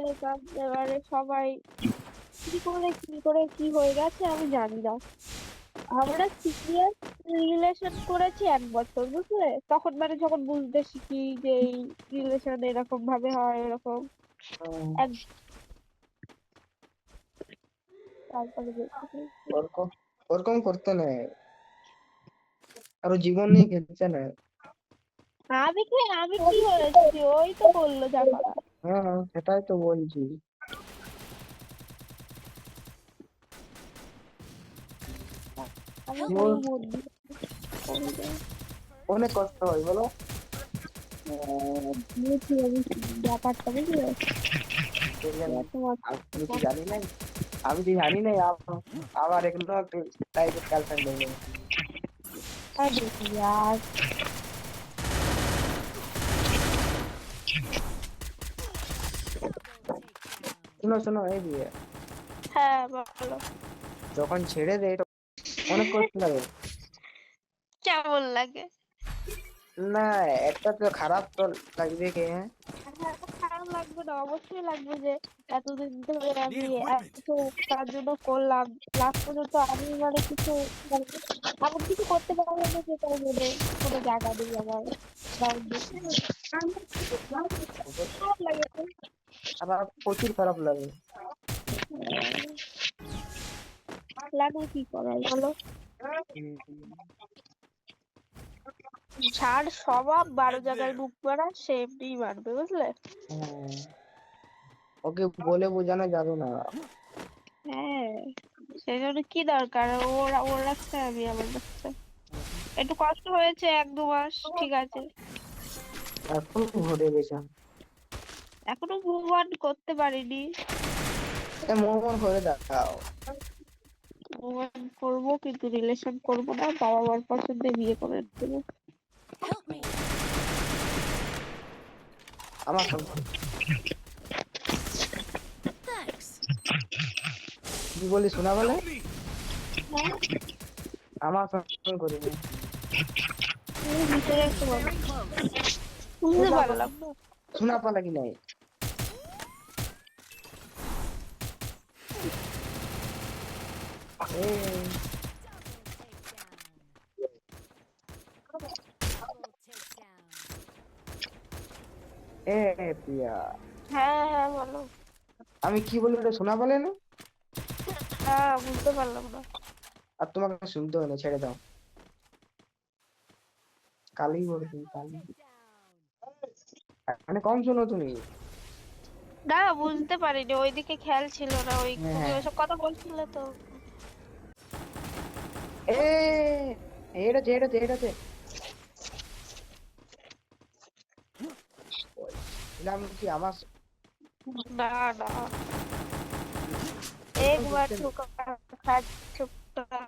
যেতাম, এবারে সবাই কি করে কি হয়ে গেছে আমি জানি না। আমরা সিরিয়াস রিলেশন করেছি 1 বছর, বুঝলে? তখন মানে যখন বুঝতে শিখি যে এই রিলেশন এরকম ভাবে হয়, এরকম হুম, এক তারপরে দেখি। ওরকম ওরকম করতে নেই, আরো জীবন নিয়ে খেলছে না। আমি কি হয়েছি, ওই তো বললো যা করার। হ্যাঁ সেটাই তো বলছি। আমি জীবন পুরো মন দিয়ে করে দেয়। অনেক কষ্ট হয় বলো। বুঝি আমি ব্যাপারটা, বুঝলে? কে জানে, তোমার আমি তো জানি নাই, আমি তো জানি নাই আমার এগুলো একটু টাইপের গার্লফ্রেন্ড হয়ে যাবে। আর শোনো শোনো, এই দিয়ে হ্যাঁ বলো। যখন ছেড়ে দেয় এটা অনেক কষ্ট লাগে। কেমন লাগে? না, একটা তো খারাপ তো লাগবে কে, হ্যাঁ। হ্যাঁ, খারাপ লাগবে না, অবশ্যই লাগবে যে এতদিন ধরে আমি কিছু তার জন্য করলাম, লাস্ট পর্যন্ত আমি মানে কিছু মানে এমন কিছু করতে পারবো না যেটা মানে কোনো জায়গা নেই আমার boundary। খারাপ লাগে তো। আবার প্রচুর খারাপ লাগে। লাগলে কি করার বলো? হুম, ষাঁড় স্বভাব 12 জায়গায় মুখ মারা, সে এমনিই মারবে, বুঝলে? হ্যাঁ, ওকে বলে বোঝানো যাবে না। হ্যাঁ, সেই জন্য কি দরকার, ওর রাস্তায় আমি আমার রাস্তায়। একটু কষ্ট হয়েছে 1-2 মাস, ঠিক আছে। এখন ঘটে গেছে। এখনো মুভ অন করতে পারিনি। মোহন করে দেখাও। মুভ অন করবো, কিন্তু রিলেশন করবো না, বাবা মার পছন্দে বিয়ে করে দেবো। আমার সঙ্গে কি বলি শোনা বলে, আমার সঙ্গে করিনি। ভিতরে একটু বলো। বুঝতে পারলাম না। শোনা পালা কি নাই। এ এ প্রিয়া, হ্যাঁ হ্যাঁ বলো। আমি কি বলি ওটা শোনা বলে না। হ্যাঁ, বুঝতে পারলাম না। আর তোমাকে শুনতে হয় না, ছেড়ে দাও। কালি বলছি কালি, মানে কম শোনো তুমি। না, বুঝতে পারিনি, ওইদিকে খেয়াল ছিল না, ওই তুমি হ্যাঁ, ওইসব কথা বলছিলে তো। এ এটা আছে এটা আছে এটা আছে। বলছিলাম কি আমার না না, एक बार ठोका खा चुका।